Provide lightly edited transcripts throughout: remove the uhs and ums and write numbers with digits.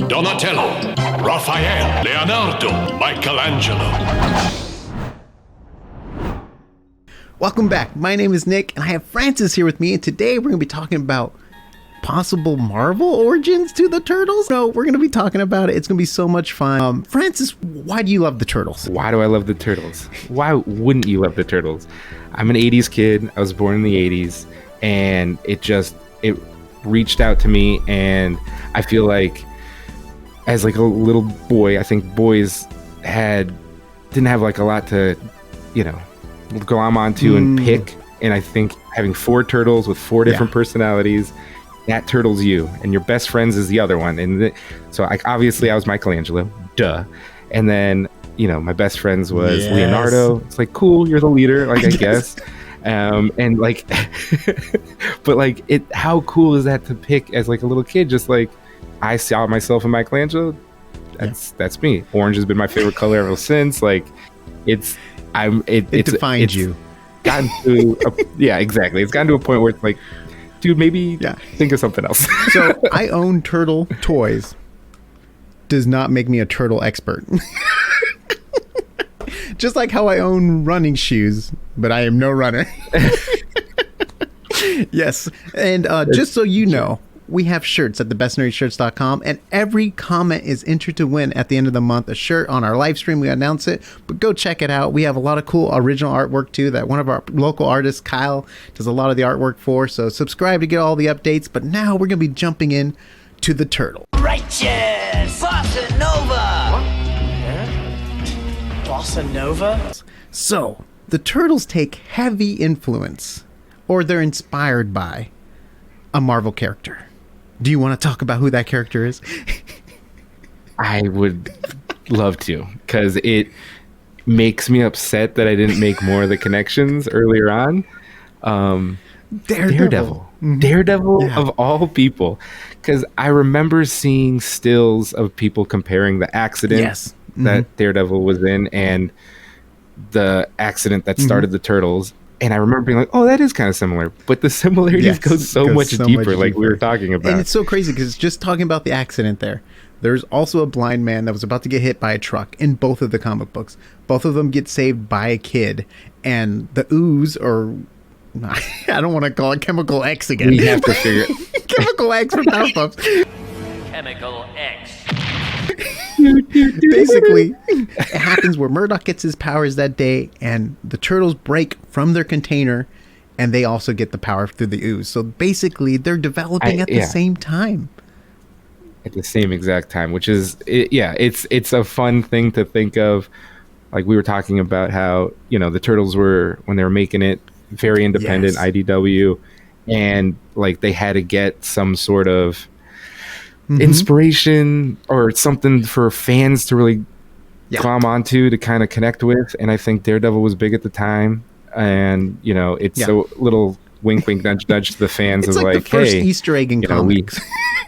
Donatello, Raphael, Leonardo, Michelangelo. Welcome back. My name is Nick, and I have Francis here with me, and today we're going to be talking about possible Marvel origins to the Turtles. No, we're going to be talking about it. It's going to be so much fun. Francis, why do you love the Turtles? Why do I love the Turtles? Why wouldn't you love the Turtles? I'm an 80s kid. I was born in the 80s, and it reached out to me, and I feel like as like a little boy, I think boys didn't have like a lot to, glom onto and pick. And I think having 4 turtles with 4 different personalities, that turtle's you, and your best friends is the other one. And so obviously I was Michelangelo, duh. And then, my best friends was Leonardo. It's like, cool, you're the leader, like I guess. And like, but like how cool is that to pick as like a little kid? Just like, I saw myself in Michelangelo. That's me. Orange has been my favorite color ever since. Like, it defines you. Gotten to exactly. It's gotten to a point where it's like, dude, maybe think of something else. So I own turtle toys. Does not make me a turtle expert. Just like how I own running shoes, but I am no runner. Yes. And just so you know, we have shirts at thebestnerdshirts.com, and every comment is entered to win at the end of the month a shirt. On our live stream we announce it, but go check it out. We have a lot of cool original artwork too that one of our local artists, Kyle, does a lot of the artwork for, so subscribe to get all the updates. But now we're gonna be jumping in to the turtle. Righteous Bossa Nova. What? Yeah? Bossa Nova? So the Turtles take heavy influence, or they're inspired by, a Marvel character. Do you want to talk about who that character is? I would love to, because it makes me upset that I didn't make more of the connections earlier on. Daredevil. Mm-hmm. Daredevil of all people. Because I remember seeing stills of people comparing the accident that Daredevil was in and the accident that started the Turtles. And I remember being like, oh, that is kind of similar. But the similarities go so much deeper, like we were talking about. And it's so crazy because just talking about the accident there's also a blind man that was about to get hit by a truck in both of the comic books. Both of them get saved by a kid. And the ooze, or I don't want to call it Chemical X again. We have to figure Chemical X for Powerpuffs. Chemical X. Basically, it happens where Murdoch gets his powers that day, and the Turtles break from their container, and they also get the power through the ooze. So basically, they're developing at the same time. At the same exact time, which is, it's a fun thing to think of. Like we were talking about how, the Turtles were, when they were making it, very independent, IDW, and like they had to get some sort of inspiration or something for fans to really climb onto, to kind of connect with. And I think Daredevil was big at the time, and it's a little wink nudge to the fans. It's of like the first hey, Easter egg in comics.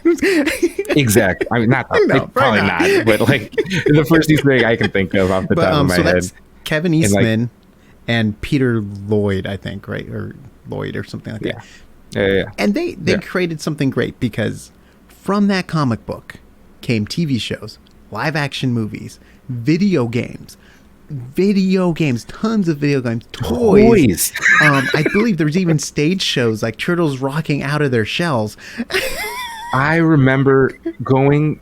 Exactly. I mean, probably not, but like the first Easter egg I can think of off the top of my head. That's Kevin Eastman and Peter Lloyd, I think, right? Or Lloyd or something like that. Yeah. And they created something great, because from that comic book came TV shows, live action movies, video games, tons of video games, toys. I believe there's even stage shows like turtles rocking out of their shells. I remember going,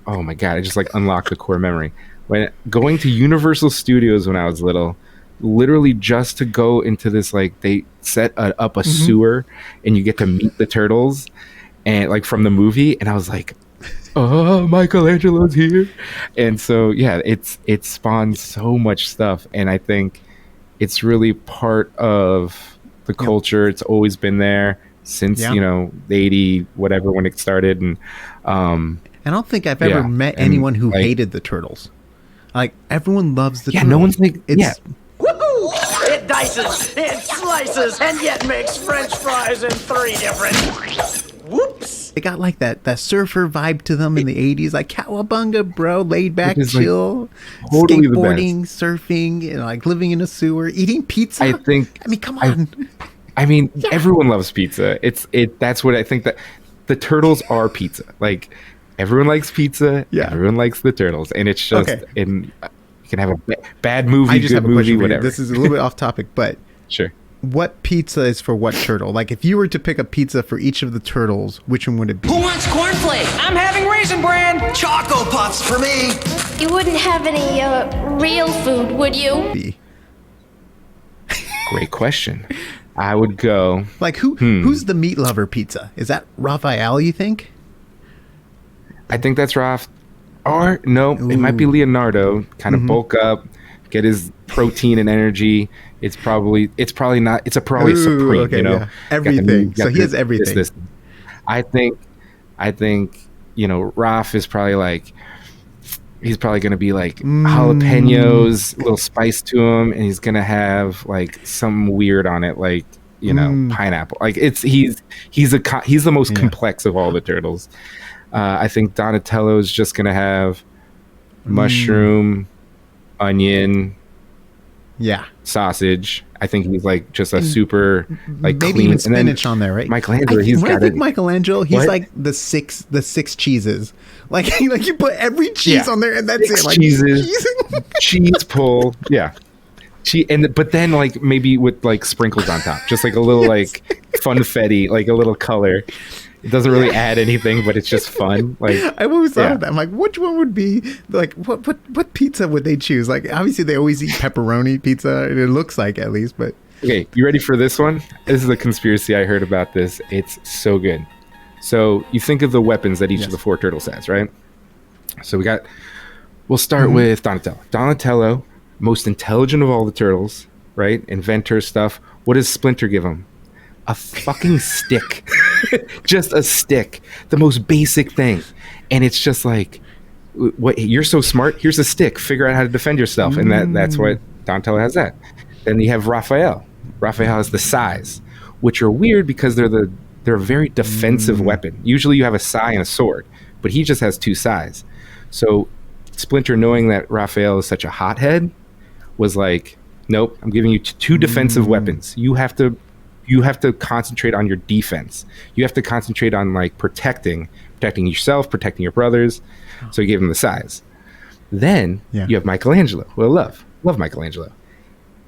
oh my God, I just like unlocked the core memory. When going to Universal Studios when I was little, literally just to go into this, like they set up a sewer and you get to meet the turtles and like from the movie, and I was like, oh, Michelangelo's here. And so it spawned so much stuff, and I think it's really part of the culture. It's always been there since the 80 whatever when it started. And I don't think I've ever met anyone who hated the Turtles. Like, everyone loves the Turtles. No one's like, Woohoo! It dices, it slices, and yet makes French fries in 3 different. Whoops! They got like that surfer vibe to them in the 80s, like Cowabunga, bro, laid back, chill, like, totally skateboarding, surfing, like living in a sewer, eating pizza. I mean, come on. Everyone loves pizza. That's what I think, that the Turtles are pizza. Like, Everyone likes pizza. Yeah. Everyone likes the turtles, and it's just Okay. you can have a bad movie, I just good have a movie, question for you. whatever. This is a little bit off topic, but Sure. what pizza is for what turtle? Like, if you were to pick a pizza for each of the turtles, which one would it be? Who wants cornflakes? I'm having Raisin Bran. Choco Puffs for me. You wouldn't have any real food, would you? Be? Great question. I would go. Like, who's the meat lover pizza? Is that Raphael, you think? I think that's Raph. Or no, it might be Leonardo. Kind of bulk up, get his protein and energy. It's probably not. It's probably supreme. Okay, you know, yeah. Everything. So he has everything. This. I think. Raph is probably like. He's probably going to be like jalapenos, a little spice to him, and he's going to have like some weird on it, like pineapple. Like he's the most complex of all the turtles. I think Donatello is just going to have mushroom, onion, sausage. I think he's like just a super like maybe clean. even spinach on there, right? Michelangelo, I think Michelangelo, he's What? like the six cheeses. Like you put every cheese on there and that's 6 it. Like cheeses, cheese pull, but then like maybe with like sprinkles on top, just like a little like funfetti, like a little color. It doesn't really add anything, but it's just fun. Like I've always thought of that. I'm like, which one would be like what pizza would they choose? Like obviously they always eat pepperoni pizza. It looks like at least, but okay, you ready for this one? This is a conspiracy I heard about this. It's so good. So you think of the weapons that each of the 4 turtles has, right? So we'll start with Donatello. Donatello, most intelligent of all the turtles, right? Inventor stuff. What does Splinter give him? A fucking stick. Just a stick. The most basic thing. And it's just like, what? You're so smart. Here's a stick. Figure out how to defend yourself. And that's what Donatello has that. Then you have Raphael. Raphael has the sais, which are weird because they're a very defensive weapon. Usually you have a sai and a sword, but he just has 2 sais. So Splinter, knowing that Raphael is such a hothead, was like, nope, I'm giving you 2 defensive weapons. You have to concentrate on your defense. You have to concentrate on like protecting yourself, protecting your brothers. So he gave him the sais. Then you have Michelangelo, who I love Michelangelo.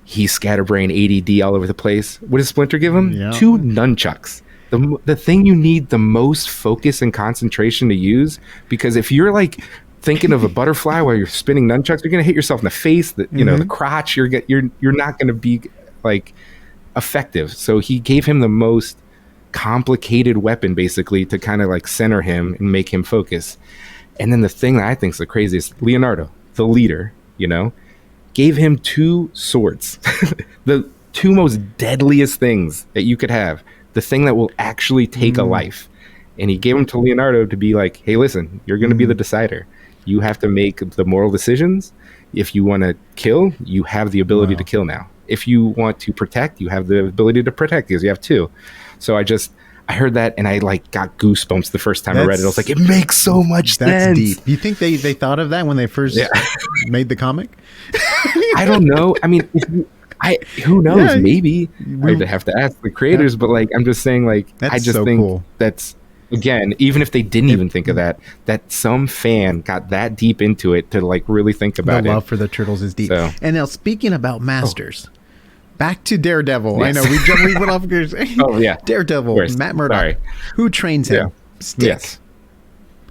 He's scatterbrained, ADD all over the place. What does Splinter give him? 2 nunchucks. The thing you need the most focus and concentration to use, because if you're like thinking of a butterfly while you're spinning nunchucks, you're gonna hit yourself in the face, the crotch. You're not gonna be like effective. So he gave him the most complicated weapon basically to kind of like center him and make him focus. And then the thing that I think is the craziest, Leonardo, the leader, gave him 2 swords, the 2 most deadliest things that you could have, the thing that will actually take a life. And he gave them to Leonardo to be like, hey, listen, you're going to be the decider. You have to make the moral decisions. If you want to kill, you have the ability to kill now. If you want to protect, you have the ability to protect because you have 2. So I heard that and I like got goosebumps the first time I read it. I was like, it makes so much sense. That's deep. You think they thought of that when they first made the comic? I don't know. I mean, who knows? Yeah, maybe I'd have to ask the creators, but like I'm just saying, like I just think cool. That's again, even if they didn't even think of that some fan got that deep into it to like really think about it. The love for the turtles is deep. So. And now speaking about masters, back to Daredevil. Yes. I know we went off gears. Oh yeah, Daredevil, Matt Murdock. Sorry. Who trains him? Yeah. Stick. Yes.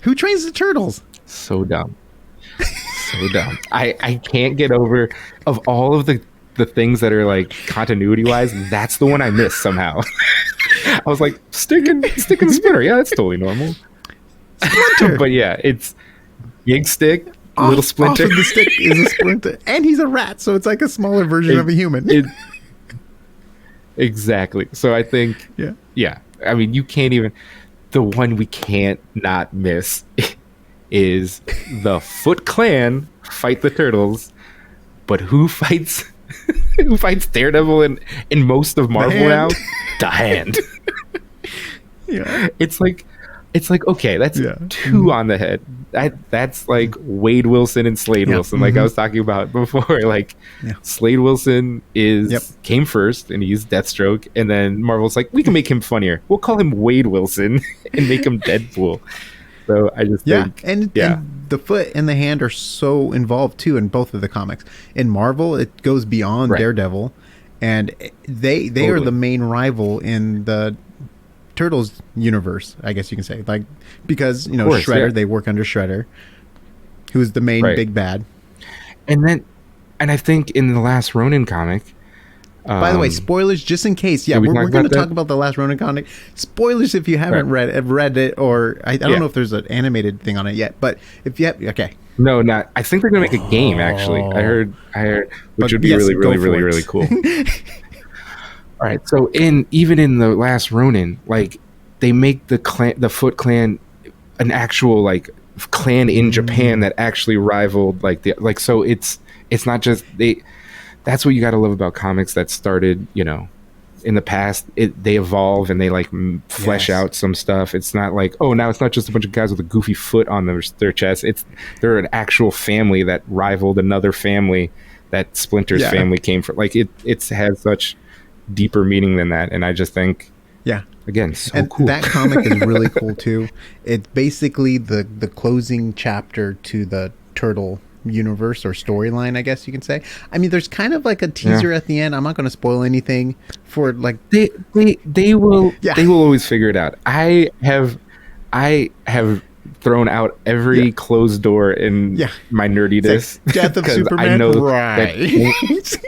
Who trains the turtles? So dumb. So dumb. I can't get over of all of the things that are like continuity wise, that's the one I missed somehow. I was like, stick and spinner. Yeah, that's totally normal. Splinter. But yeah, it's big stick, little Splinter. Off of the stick is a Splinter. And he's a rat, so it's like a smaller version of a human. Exactly. So I think, yeah. I mean, you can't even, the one we can't not miss is the Foot Clan fight the Turtles, but who fights Daredevil in most of Marvel now? The Hand. Yeah. It's like okay, that's 2 on the head. That's like Wade Wilson and Slade Wilson, like I was talking about before. Like Slade Wilson came first, and he's Deathstroke, and then Marvel's like, we can make him funnier. We'll call him Wade Wilson and make him Deadpool. So I just think, and the foot and the hand are so involved too in both of the comics. In Marvel, it goes beyond Daredevil, and they are the main rival in the Turtles universe, I guess you can say, like, because Shredder, they work under Shredder, who's the main big bad. And I think in the last Ronin comic, by the way, spoilers just in case. Yeah, we're going to talk about the last Ronin comic. Spoilers if you haven't read it, or I don't know if there's an animated thing on it yet. But if you have, okay. No, not. I think they're going to make a game. Actually, I heard, which would be really cool. All right, so even in the last Ronin, like they make the Foot Clan an actual like clan in Japan that actually rivaled so it's not just they. That's what you got to love about comics that started, in the past. They evolve and they like flesh out some stuff. It's not like, oh, now it's not just a bunch of guys with a goofy foot on their chest. They're an actual family that rivaled another family that Splinter's family came from. Like it has such deeper meaning than that. And I just think, again, so cool. That comic is really cool too. It's basically the closing chapter to the Turtle universe or storyline, I guess you can say. I mean, there's kind of like a teaser at the end. I'm not going to spoil anything for like they will always figure it out. I have thrown out every closed door in my nerdiness. Like Death of Superman, I know right?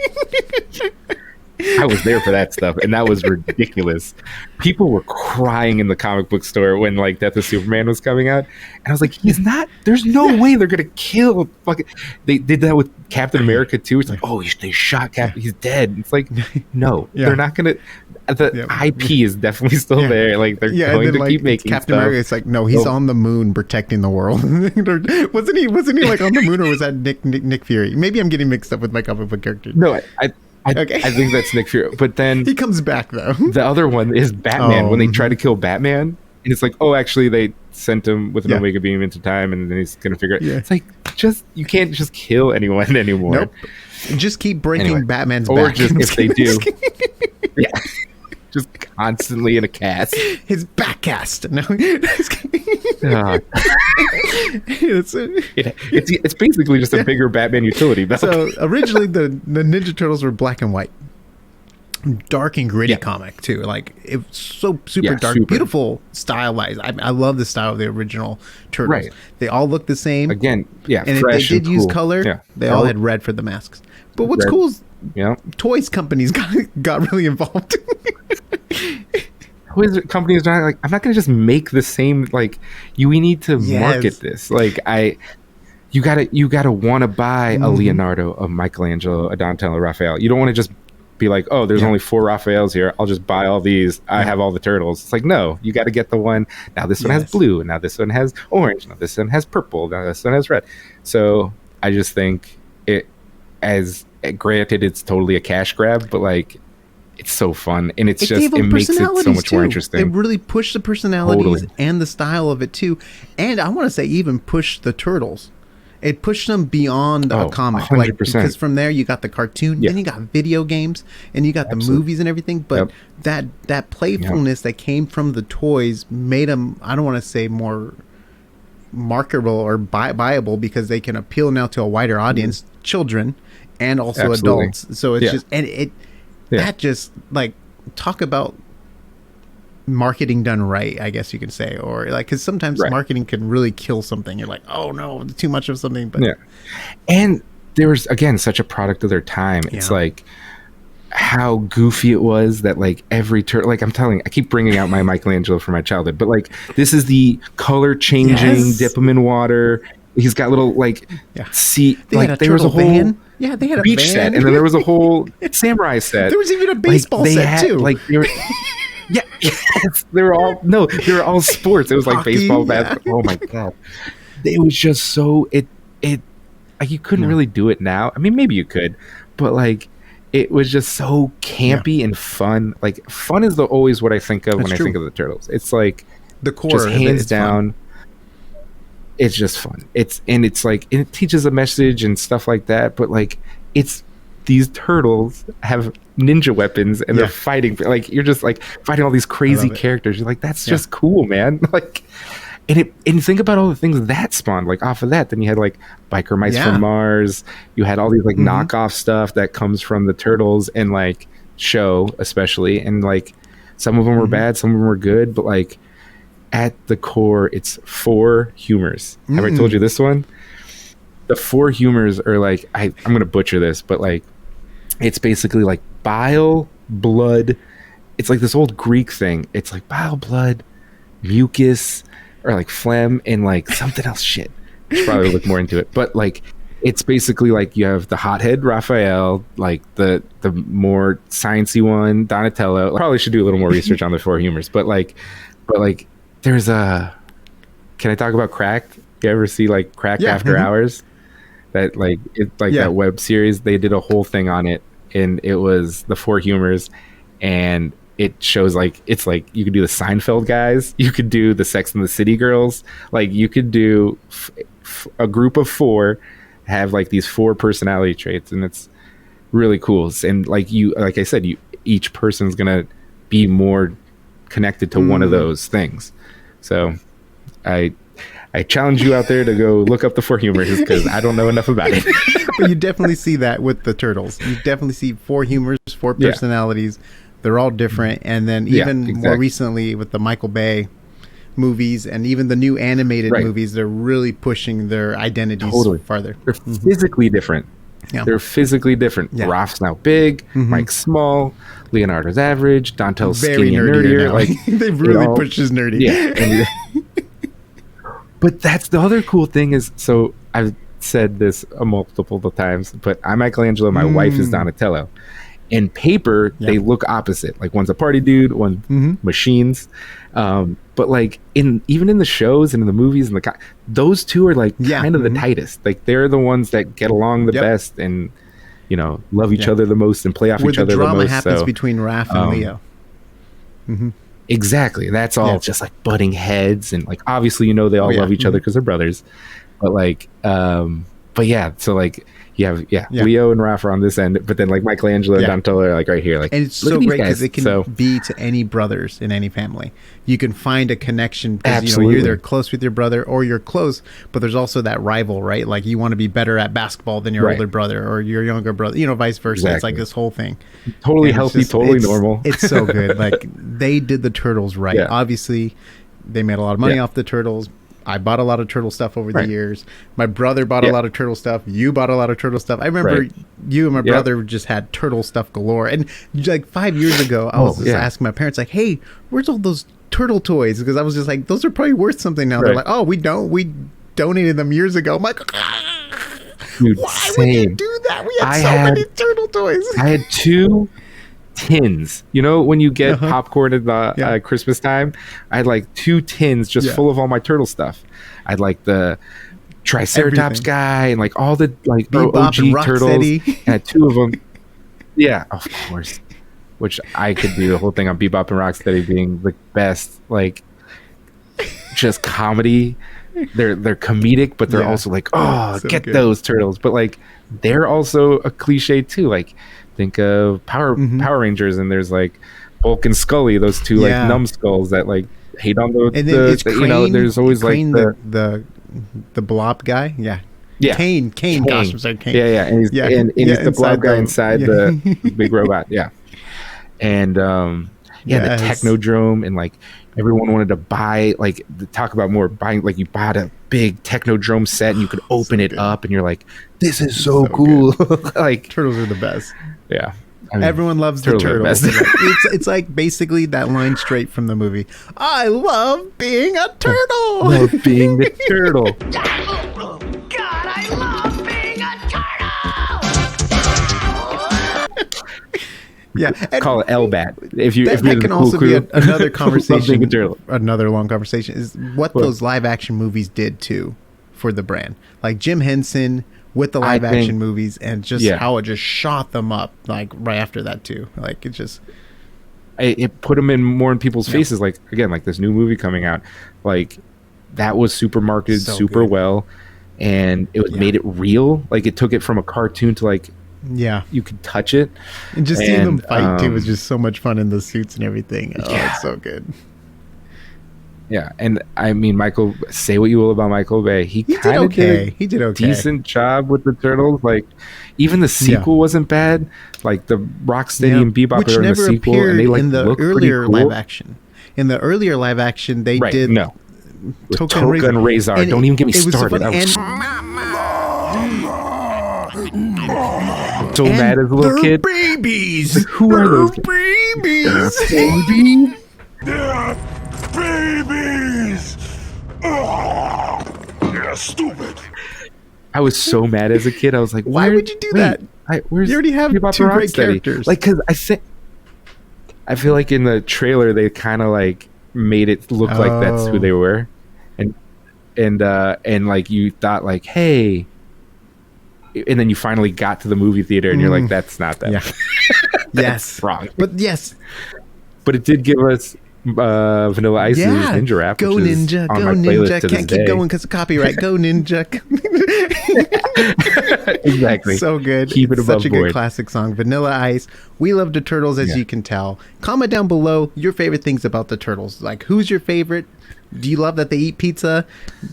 I was there for that stuff, and that was ridiculous. People were crying in the comic book store when like Death of Superman was coming out, and I was like, "He's not. There's no way they're gonna kill." Fucking. They did that with Captain America too. It's like, "Oh, they shot Captain. He's dead." It's like, no, they're not gonna. The IP is definitely still there. Like they're going to keep making Captain America. It's like, no, he's on the moon protecting the world. wasn't he like on the moon, or was that Nick Fury? Maybe I'm getting mixed up with my comic book character. No, I think that's Nick Fury. But then he comes back though. The other one is Batman when they try to kill Batman, and it's like, oh, actually they sent him with an Omega beam into time, and then he's gonna figure it. It's like, you can't just kill anyone anymore. Nope. Just keep breaking Batman's back. Or just if they do, just constantly in a cast. His back cast. No. It's basically just a bigger Batman utility belt. So originally the Ninja Turtles were black and white, dark and gritty comic too. Like it's so super dark, beautiful stylized. I love the style of the original Turtles. Right. They all look the same. Again, and if they did use color, they all had red for the masks. But what's cool is toys companies got really involved. Toys companies are like, I'm not going to just make the same. Like, we need to market this. Like, you gotta want to buy a Leonardo, a Michelangelo, a Donatello, a Raphael. You don't want to just be like, oh, there's only 4 Raphaels here. I'll just buy all these. I have all the turtles. It's like, no, you got to get the one. Now this one has blue, and now this one has orange. Now this one has purple. Now this one has red. So I just think granted, it's totally a cash grab, but like, it's so fun, and it makes it so much more interesting. It really pushed the personalities and the style of it too, and I want to say even pushed the Turtles. It pushed them beyond a comic, 100%. Like, because from there you got the cartoon, then you got video games, and you got the movies and everything. But that playfulness that came from the toys made them, I don't want to say more marketable or buyable, because they can appeal now to a wider audience, children, and also adults. So it's just that just like, talk about marketing done right, I guess you could say, or like, because sometimes marketing can really kill something. You're like, oh no, too much of something. But and there was again such a product of their time. It's like how goofy it was that like every turtle, like I keep bringing out my Michelangelo from my childhood, but like this is the color changing, dip him in water. He's got little like there was a whole van. Yeah, they had a beach van. set, and then there was a whole samurai set. There was even a baseball set too. Like they were, they were all sports. It was like hockey, baseball, basketball. Oh my god, it was just so like you couldn't really do it now. I mean, maybe you could, but like it was just so campy and fun. Like fun is always what I think of when I think of the Turtles. It's like the core, just hands down. Fun. It's just fun. It's like it teaches a message and stuff like that. But like these turtles have ninja weapons and they're fighting. Like you're just like fighting all these crazy characters. You're like, that's just cool, man. Like, and think about all the things that spawned like off of that. Then you had like biker mice from Mars. You had all these like knockoff stuff that comes from the Turtles and like show especially, and like some of them were bad, some of them were good, but like at the core, it's 4 humors. Have I told you this one? The 4 humors are like, I'm gonna butcher this, but like it's basically like bile, blood. It's like this old Greek thing. It's like bile, blood, mucus, or like phlegm, and like something else. Shit, I should probably look more into it. But like, it's basically like you have the hothead Raphael, like the more sciencey one Donatello. Probably should do a little more research on the 4 humors. But like there's a. Can I talk about Crack? You ever see like Crack After Hours? That like it's like that web series. They did a whole thing on it, and it was the 4 humors, and it shows like it's like you could do the Seinfeld guys, you could do the Sex and the City girls, like you could do a group of 4 have like these 4 personality traits, and it's really cool. And like I said, each person's gonna be more connected to one of those things. So I challenge you out there to go look up the 4 humors because I don't know enough about it. But you definitely see that with the Turtles. You definitely see 4 humors, 4 personalities. They're all different. And then even more recently with the Michael Bay movies and even the new animated movies, they're really pushing their identities farther. They're physically different. Yeah. They're physically different. Yeah. Raph's now big, Mike's small, Leonardo's average, Dante's skinny and nerdier. Like they've really pushed his nerdy. Yeah. But that's the other cool thing is, so I've said this multiple times, but I'm Michelangelo, my wife is Donatello. In paper, they look opposite. Like one's a party dude, one's machines. But like even in the shows and in the movies and those 2 are like kind of the tightest. Like they're the ones that get along the best and love each other the most and play off each other the most. Where the drama happens between Raph and Leo. Exactly. That's all just like butting heads and like obviously they all love each other because they're brothers. But like but yeah, so like you have Leo and Raph are on this end, but then like Michelangelo and Donatello are like right here. Like, and it's so great because it can be to any brothers in any family. You can find a connection because you're either close with your brother or you're close, but there's also that rival, right? Like you want to be better at basketball than your older brother or your younger brother, vice versa. Exactly. It's like this whole thing. Totally and healthy, totally normal. It's so good. Like they did the Turtles right. Yeah. Obviously, they made a lot of money off the Turtles. I bought a lot of Turtle stuff over the years. My brother bought a lot of Turtle stuff. You bought a lot of Turtle stuff. I remember you and my brother just had Turtle stuff galore. And like 5 years ago, I was just asking my parents, like, hey, where's all those Turtle toys? Because I was just like, those are probably worth something now. They're like, oh, we don't. We donated them years ago. I'm like, dude, why would you do that? We had many Turtle toys. I had 2 tins. When you get popcorn at the Christmas time, I had like 2 tins just full of all my Turtle stuff. I had like the Triceratops guy and like all the like OG Turtles. I had 2 of them. Yeah, of course. Which I could do the whole thing on Bebop and Rocksteady being the best, like just comedy. They're comedic, but they're also like, so get good. Those Turtles. But like they're also a cliche too. Like think of Power Rangers, and there's like Bulk and Scully, those 2 like numbskulls that like hate on there's always Crane, like the blob guy. Yeah. Kane. Gosh, I'm sorry, Kane. Yeah. And he's the blob guy inside the big robot. Yeah. And the Technodrome, and like everyone wanted to buy, like talk about more buying, like you bought a big Technodrome set and you could open it up and you're like, this is so cool. Like Turtles are the best. Yeah. I mean, everyone loves the Turtles. It's like basically that line straight from the movie. I love being a turtle. Love being the turtle. God, I love being a turtle. Yeah, call it LBAT. If that can also be another conversation. Another long conversation is what those live action movies did too for the brand. Like Jim Henson with the live action movies, and just how it just shot them up like right after that too. Like it put them in more in people's faces. Like again, like this new movie coming out, like that was super marketed super well, and it was made it real. Like it took it from a cartoon to like you could touch it, and just seeing them fight too was just so much fun in the suits and everything. Oh, it's so good. Yeah, and I mean, Michael. Say what you will about Michael Bay, he kind of did. He did okay. Decent job with the Turtles. Like, even the sequel wasn't bad. Like the Rocksteady and Bebop which are in the never sequel, appeared and they like in the look earlier pretty cool. live action. In the earlier live action, they did No. With Toka and Razor. and Don't even get me it was started. I was so and mad as a little they're kid. babies. Like, who are those kids? babies? Baby. They're babies! They're stupid. I was so mad as a kid. I was like, Why would you do that? Where's You already have Bebop two and great Rocksteady? characters. Like, because I feel like in the trailer they kind of like made it look like that's who they were, and like you thought like, hey, and then you finally got to the movie theater and you're like, that's not them. Yeah. Yes. Wrong. But yes. But it did give us Vanilla Ice's Ninja Rap. Go which is Ninja, on go my playlist Ninja. to Can't this keep day. going because of copyright. Go Ninja. Exactly. So good. Keep it It's above such a board. good classic song. Vanilla Ice. We love the Turtles, as you can tell. Comment down below your favorite things about the Turtles. Like, who's your favorite? Do you love that they eat pizza?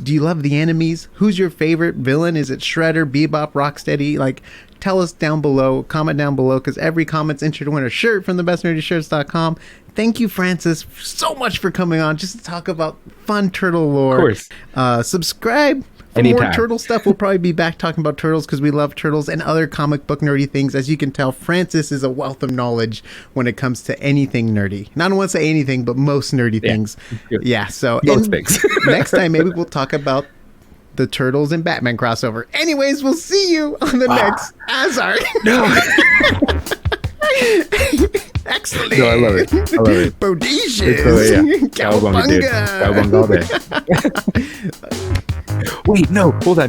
Do you love the enemies? Who's your favorite villain? Is it Shredder, Bebop, Rocksteady? Like, tell us down below. Comment down below, because every comment's entered to win a shirt from thebestnerdyshirts.com. Thank you, Francis, so much for coming on just to talk about fun turtle lore. Of course. Subscribe for Anytime. more turtle stuff. We'll probably be back talking about turtles because we love turtles and other comic book nerdy things. As you can tell, Francis is a wealth of knowledge when it comes to anything nerdy. Not want to say anything, but most nerdy things. Yeah, so Most things. Next time, maybe we'll talk about the Turtles and Batman crossover. Anyways, we'll see you on the next Azar. No. Excellent. No, I love it. I love it. Bodacious. Cowabunga, dude. Cowabunga all day. Wait, no, hold on.